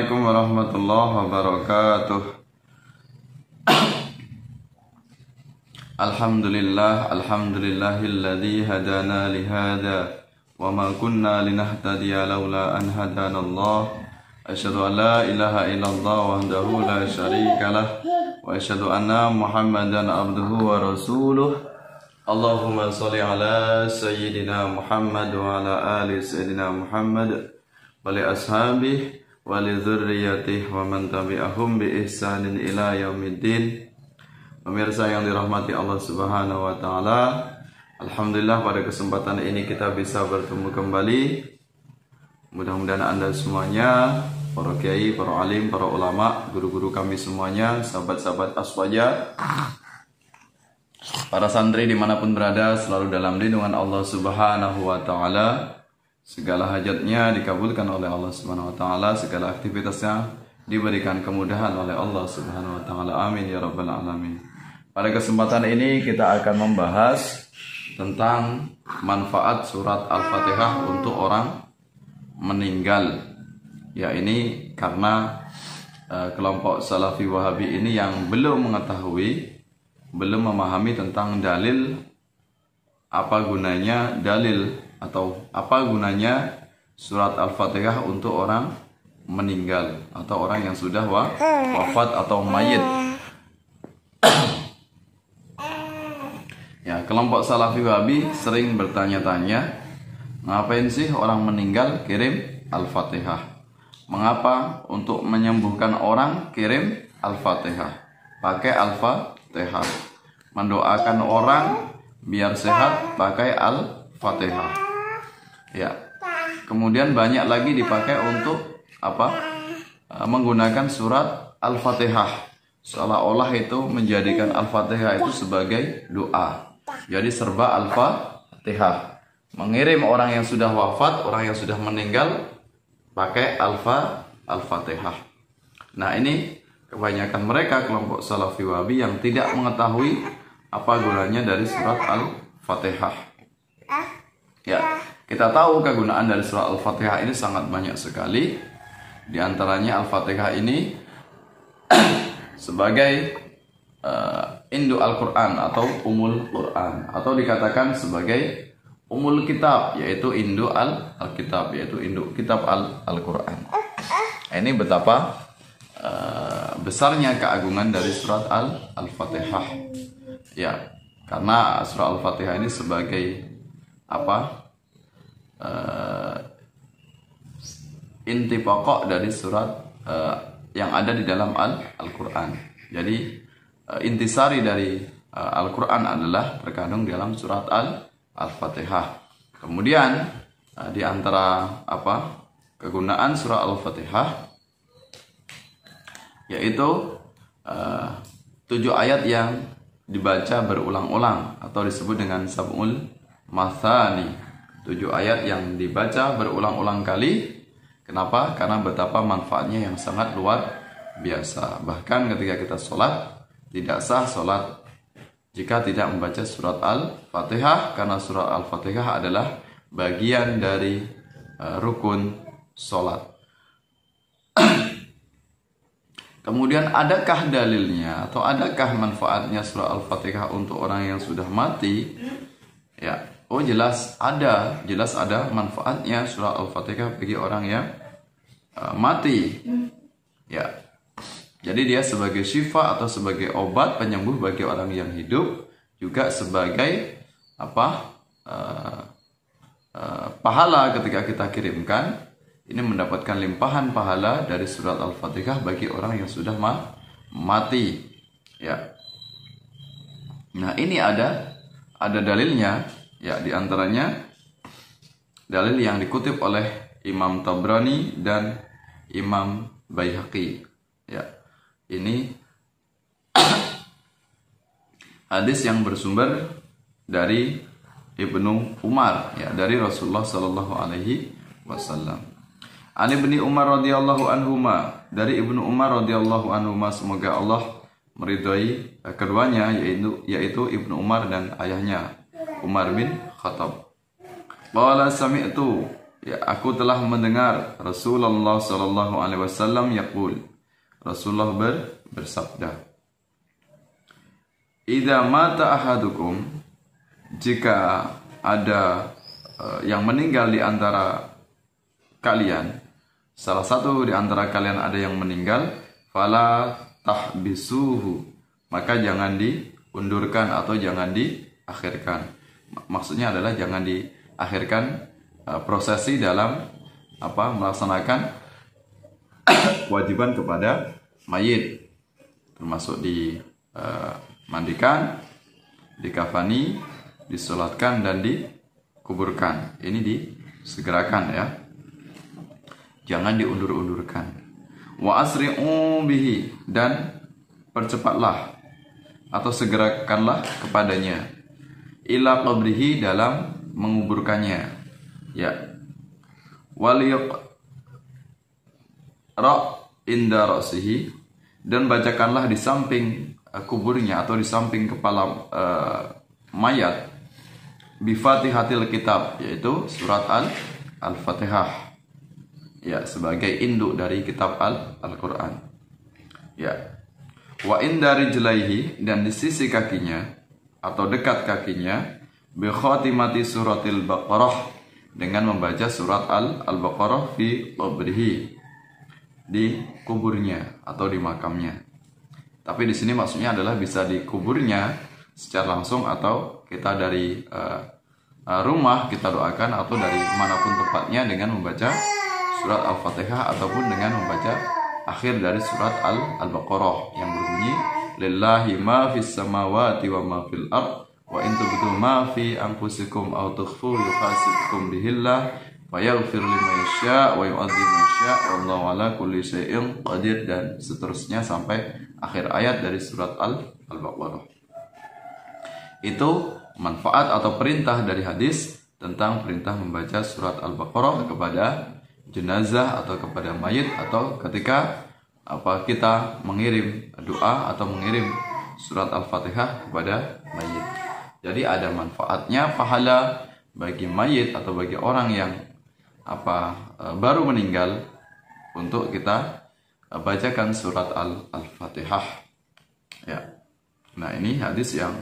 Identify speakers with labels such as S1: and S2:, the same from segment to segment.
S1: Assalamualaikum warahmatullahi wabarakatuh. Alhamdulillahilladzi hadana lihada wa ma kunna linahtadiya laula an hadanallah. Asyhadu an la ilaha illallah wahdahu la syarikalah wa asyhadu anna Muhammadan abduhu wa rasuluh. Allahumma sholli ala sayyidina Muhammad wa ala ali sayyidina Muhammad wa li ashabihi wa li dzurriyyatihi wa man tabi'ahum bi ihsanin ila yaumiddin. Pemirsa yang dirahmati Allah Subhanahu wa taala, alhamdulillah pada kesempatan ini kita bisa bertemu kembali. Mudah-mudahan Anda semuanya, para kiai, para alim, para ulama, guru-guru kami semuanya, sahabat-sahabat Aswaja, para santri dimanapun berada selalu dalam lindungan Allah Subhanahu wa taala. Segala hajatnya dikabulkan oleh Allah Subhanahu wa taala, segala aktivitasnya diberikan kemudahan oleh Allah Subhanahu wa taala. Amin ya rabbal alamin. Pada kesempatan ini kita akan membahas tentang manfaat surat Al-Fatihah untuk orang meninggal. Ya, ini karena kelompok Salafi Wahabi ini yang belum mengetahui, belum memahami tentang dalil, apa gunanya dalil atau apa gunanya surat Al-Fatihah untuk orang meninggal atau orang yang sudah wafat atau mayit. Ya, kelompok Salafi Wahabi sering bertanya-tanya, ngapain sih orang meninggal kirim Al-Fatihah? Mengapa untuk menyembuhkan orang kirim Al-Fatihah? Pakai Al-Fatihah. Mendoakan orang biar sehat pakai Al-Fatihah. Ya. Kemudian banyak lagi dipakai untuk apa? Menggunakan surat Al-Fatihah. Seolah-olah itu menjadikan Al-Fatihah itu sebagai doa. Jadi serba Al-Fatihah. Mengirim orang yang sudah wafat, orang yang sudah meninggal pakai Al-Fatihah. Nah, ini kebanyakan mereka kelompok Salafi Wahabi yang tidak mengetahui apa gunanya dari surat Al-Fatihah. Ya, kita tahu kegunaan dari surat Al-Fatihah ini sangat banyak sekali. Di antaranya Al-Fatihah ini sebagai induk Al-Quran atau umul Quran, atau dikatakan sebagai umul kitab, yaitu induk Al-Kitab, yaitu induk kitab Al-Quran. Ini betapa besarnya keagungan dari surat Al-Fatihah. Ya, karena surat Al-Fatihah ini sebagai apa? Inti pokok dari surat yang ada di dalam Al-Quran. Jadi intisari dari Al-Quran adalah terkandung dalam surat Al-Fatihah. Kemudian di antara apa kegunaan surah Al-Fatihah, yaitu 7 ayat yang dibaca berulang-ulang atau disebut dengan sab'ul mathani. 7 ayat yang dibaca berulang-ulang kali. Kenapa? Karena betapa manfaatnya yang sangat luar biasa. Bahkan ketika kita sholat, tidak sah sholat jika tidak membaca surat Al-Fatihah, karena surat Al-Fatihah adalah bagian dari rukun sholat. Kemudian adakah dalilnya atau adakah manfaatnya surat Al-Fatihah untuk orang yang sudah mati? Ya, oh jelas ada manfaatnya surat Al-Fatihah bagi orang yang mati. Ya. Jadi dia sebagai syifa atau sebagai obat penyembuh bagi orang yang hidup, juga sebagai apa? Pahala ketika kita kirimkan, ini mendapatkan limpahan pahala dari surat Al-Fatihah bagi orang yang sudah mati. Ya. Nah, ini ada dalilnya. Ya, di antaranya dalil yang dikutip oleh Imam Tabrani dan Imam Baihaqi. Ya, ini hadis yang bersumber dari Ibnu Umar, ya, dari Rasulullah Shallallahu Alaihi Wasallam. An Ibni Umar radhiyallahu anhuma, dari Ibnu Umar radhiyallahu anhuma, semoga Allah meridhai keduanya, yaitu Ibnu Umar dan ayahnya Umar bin Khattab. Qala sami'tu, Ya, aku telah mendengar Rasulullah sallallahu alaihi wasallam yaqul. Rasulullah bersabda, "Idza mata ahadukum," jika ada yang meninggal di antara kalian, salah satu di antara kalian ada yang meninggal, fala tahbisuhu, maka jangan diundurkan atau jangan diakhirkan. Maksudnya adalah jangan diakhirkan prosesi dalam melaksanakan kewajiban kepada mayit, termasuk dimandikan, dikafani, disolatkan dan dikuburkan. Ini disegerakan ya, jangan diundur-undurkan. Wa asri'u bihi, dan percepatlah atau segerakanlah kepadanya, ila qabrihi, dalam menguburkannya. Ya, waliyaq inda ra'sihi, dan bacakanlah di samping kuburnya atau di samping kepala mayat, bi Fatihatil Kitab, yaitu surat Al-Fatihah. Ya, sebagai induk dari kitab Al-Qur'an. Ya. Wa inda rijlaihi, dan di sisi kakinya atau dekat kakinya, bi khatimati suratil Baqarah, dengan membaca surat Al-Baqarah fi qabrihi, di kuburnya atau di makamnya. Tapi di sini maksudnya adalah bisa di kuburnya secara langsung, atau kita dari rumah kita doakan, atau dari manapun tempatnya dengan membaca surat Al-Fatihah, ataupun dengan membaca akhir dari surat Al-Baqarah yang berbunyi, lillahi ma fis samawati wa ma fil ard wa in tubdu ma fi anfusikum aw tukhfu yuhasibkum bihillah wa yaghfir liman yasha wa yu'adzib man yasha wallahu ala kulli syai'in qadir, dan seterusnya sampai akhir ayat dari surat Al-Baqarah. Itu manfaat atau perintah dari hadis tentang perintah membaca surat Al-Baqarah kepada jenazah atau kepada mayit, atau ketika kita mengirim doa atau mengirim surat Al-Fatihah kepada mayit. Jadi ada manfaatnya, pahala bagi mayit atau bagi orang yang baru meninggal, untuk kita bacakan surat Al-Fatihah. Ya. Nah, ini hadis yang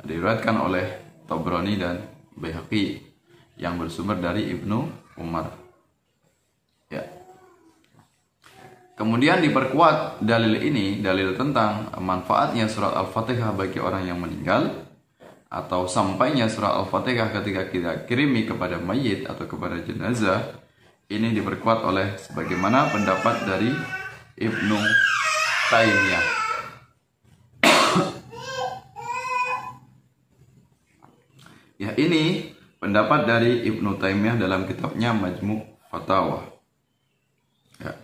S1: diriwayatkan oleh Tabrani dan Baihaqi yang bersumber dari Ibnu Umar. Ya. Kemudian diperkuat dalil ini, dalil tentang manfaatnya surat Al-Fatihah bagi orang yang meninggal, atau sampainya surat Al-Fatihah ketika kita kirimi kepada mayit atau kepada jenazah, ini diperkuat oleh sebagaimana pendapat dari Ibnu Taimiyah. Ya, ini pendapat dari Ibnu Taimiyah dalam kitabnya Majmu' Fatawa. Ya.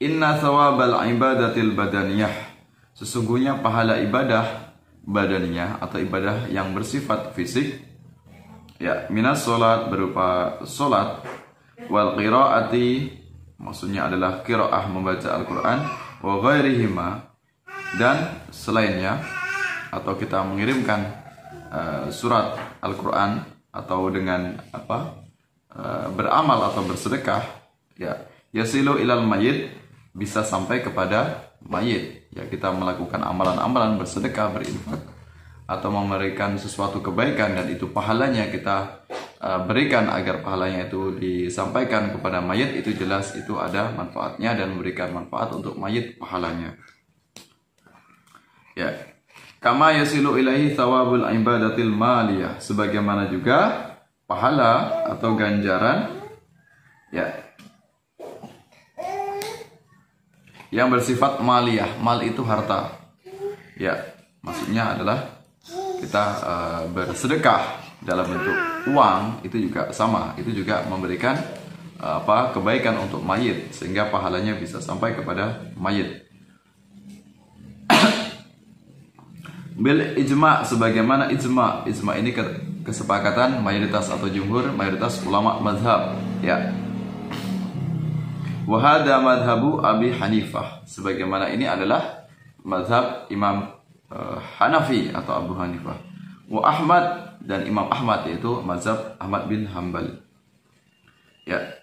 S1: Inna thawabal ibadatil badaniyah, sesungguhnya pahala ibadah badaniyah atau ibadah yang bersifat fisik, ya, minas sholat, berupa sholat, wal qiraati, maksudnya adalah qiraah membaca Al-Quran, wa ghairihima, dan selainnya, atau kita mengirimkan surat Al-Quran, atau dengan beramal atau bersedekah, ya, yasilu ilal mayit, bisa sampai kepada mayit. Ya, kita melakukan amalan-amalan bersedekah, berinfak, atau memberikan sesuatu kebaikan, dan itu pahalanya kita berikan agar pahalanya itu disampaikan kepada mayit, itu jelas itu ada manfaatnya dan memberikan manfaat untuk mayit pahalanya. Ya, kama yasilu ilaihi thawabul ibadatil maliyah, sebagaimana juga pahala atau ganjaran, ya, yang bersifat maliyah. Mal itu harta. Ya, maksudnya adalah kita bersedekah dalam bentuk uang, itu juga sama. Itu juga memberikan kebaikan untuk mayit, sehingga pahalanya bisa sampai kepada mayit. Bil ijma', sebagaimana ijma'. Ijma' ini kesepakatan mayoritas atau jumhur, mayoritas ulama mazhab. Ya. Wahada madhabu Abi Hanifah, sebagaimana ini adalah mazhab Imam Hanafi atau Abu Hanifah. Wa Ahmad, dan Imam Ahmad, yaitu mazhab Ahmad bin Hanbal. Ya.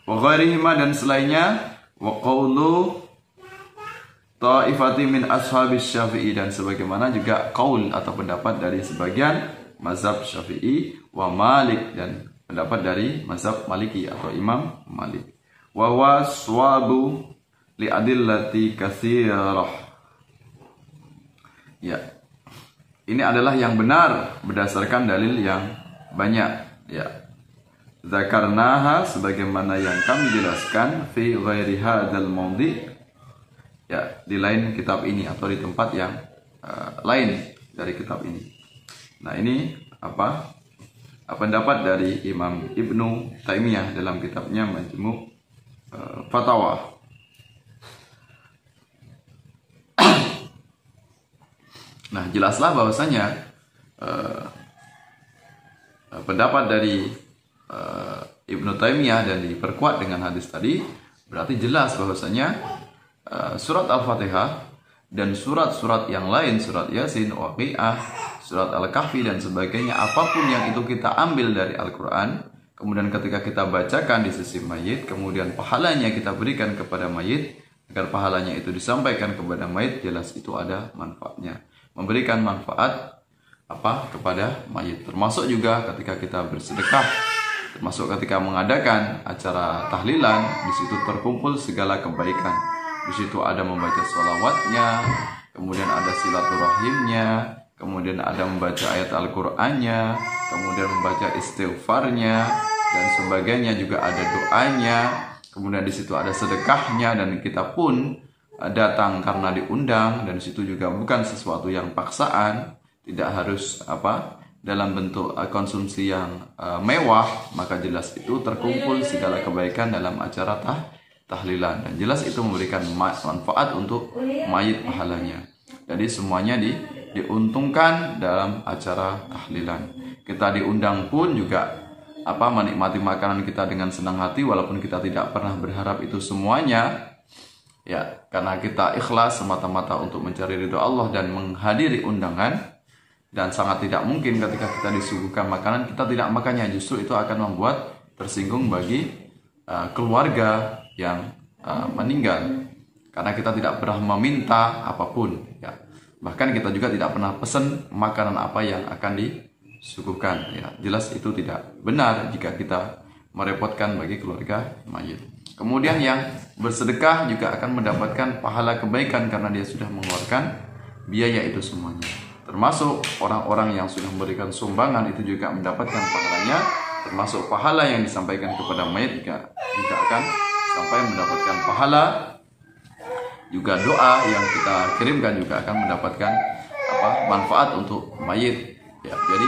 S1: Wa ghairihima, dan selainnya, wa qawlu ta'ifati min ashabis Syafi'i, dan sebagaimana juga qaul atau pendapat dari sebagian mazhab Syafi'i, wa Malik, dan pendapat dari mazhab Maliki atau Imam Malik. Wa waswabu li adillati katsirah. Ya. Ini adalah yang benar berdasarkan dalil yang banyak, ya. Zakarnaha, sebagaimana yang kami jelaskan, fi ghairi hadzal mawdi', ya, di lain kitab ini atau di tempat yang lain dari kitab ini. Nah, ini apa? Pendapat dari Imam Ibnu Taimiyah dalam kitabnya Majmu' Fatawa. Nah, jelaslah bahwasanya pendapat dari Ibnu Taimiyah dan diperkuat dengan hadis tadi, berarti jelas bahwasanya surat Al-Fatihah dan surat-surat yang lain, surat Yasin, Waqiah, surat Al-Kahfi dan sebagainya, apapun yang itu kita ambil dari Al-Quran, kemudian ketika kita bacakan di sisi mayit, kemudian pahalanya kita berikan kepada mayit, agar pahalanya itu disampaikan kepada mayit, jelas itu ada manfaatnya, memberikan manfaat kepada mayit. Termasuk juga ketika kita bersedekah, termasuk ketika mengadakan acara tahlilan, di situ terkumpul segala kebaikan. Di situ ada membaca sholawatnya, kemudian ada silaturahimnya, kemudian ada membaca ayat Al-Qur'annya, kemudian membaca istighfarnya dan sebagainya, juga ada doanya, kemudian di situ ada sedekahnya, dan kita pun datang karena diundang, dan di situ juga bukan sesuatu yang paksaan, tidak harus dalam bentuk konsumsi yang mewah, maka jelas itu terkumpul segala kebaikan dalam acara tahlilan, dan jelas itu memberikan manfaat untuk mayit pahalanya. Jadi semuanya diuntungkan dalam acara tahlilan. Kita diundang pun juga menikmati makanan kita dengan senang hati, walaupun kita tidak pernah berharap itu semuanya, ya, karena kita ikhlas semata-mata untuk mencari ridho Allah dan menghadiri undangan. Dan sangat tidak mungkin ketika kita disuguhkan makanan kita tidak makannya, justru itu akan membuat tersinggung bagi keluarga yang meninggal, karena kita tidak pernah meminta apapun, ya. Bahkan kita juga tidak pernah pesan makanan apa yang akan disuguhkan, ya. Jelas itu tidak benar jika kita merepotkan bagi keluarga mayit. Kemudian yang bersedekah juga akan mendapatkan pahala kebaikan karena dia sudah mengeluarkan biaya itu semuanya. Termasuk orang-orang yang sudah memberikan sumbangan itu juga mendapatkan pahalanya, termasuk pahala yang disampaikan kepada mayit juga akan sampai mendapatkan pahala. Juga doa yang kita kirimkan juga akan mendapatkan manfaat untuk mayit, ya. Jadi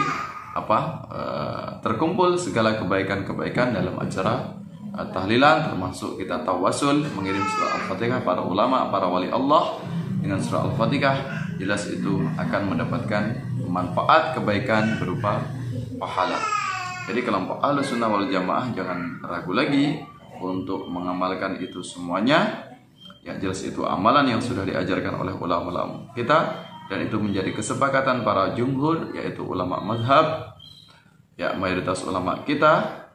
S1: terkumpul segala kebaikan-kebaikan dalam acara tahlilan, termasuk kita tawasul mengirim surah Al-Fatihah, para ulama, para wali Allah dengan surah Al-Fatihah, jelas itu akan mendapatkan manfaat kebaikan berupa pahala. Jadi kelompok Ahlussunnah wal Jamaah jangan ragu lagi untuk mengamalkan itu semuanya. Ya, jelas itu amalan yang sudah diajarkan oleh ulama-ulama kita, dan itu menjadi kesepakatan para jumhur, yaitu ulama mazhab, ya, mayoritas ulama kita,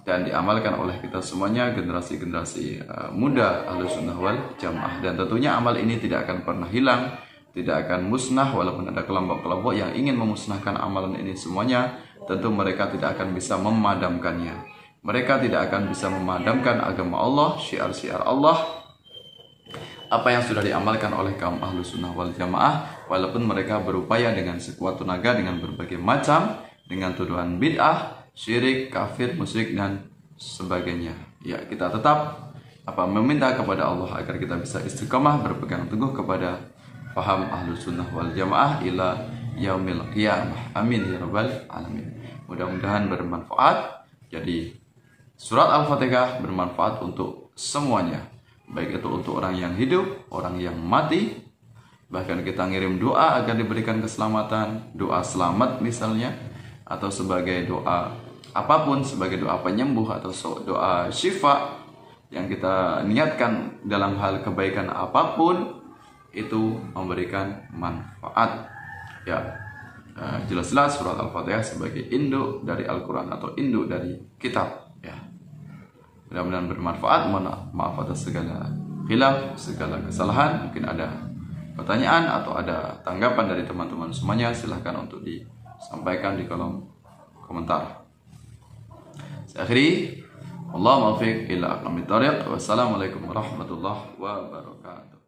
S1: dan diamalkan oleh kita semuanya, generasi-generasi muda Ahlussunnah wal Jamaah. Dan tentunya amal ini tidak akan pernah hilang, tidak akan musnah, walaupun ada kelompok-kelompok yang ingin memusnahkan amalan ini semuanya, tentu mereka tidak akan bisa memadamkannya. Mereka tidak akan bisa memadamkan agama Allah, syiar-syiar Allah, apa yang sudah diamalkan oleh kaum Ahlussunnah wal Jamaah, walaupun mereka berupaya dengan sekuat tenaga dengan berbagai macam, dengan tuduhan bid'ah, syirik, kafir, musyrik dan sebagainya. Ya, kita tetap meminta kepada Allah agar kita bisa istiqamah berpegang teguh kepada paham Ahlussunnah wal Jamaah ila yaumil qiyamah. Amin ya rabbal alamin. Mudah-mudahan bermanfaat. Jadi surat Al-Fatihah bermanfaat untuk semuanya, baik itu untuk orang yang hidup, orang yang mati. Bahkan kita ngirim doa agar diberikan keselamatan, doa selamat misalnya, atau sebagai doa apapun, sebagai doa penyembuh atau doa syifa yang kita niatkan dalam hal kebaikan apapun, itu memberikan manfaat, ya. jelas-jelas surat Al-Fatihah sebagai induk dari Al-Quran atau induk dari kitab. Ya. Mudah-mudahan bermanfaat. Mohon maaf atas segala khilaf, segala kesalahan. Mungkin ada pertanyaan atau ada tanggapan dari teman-teman semuanya, silahkan untuk disampaikan di kolom komentar. Saya akhiri, Wallahu muwaffiq ila aqwamit thoriq. Wassalamualaikum warahmatullahi wabarakatuh.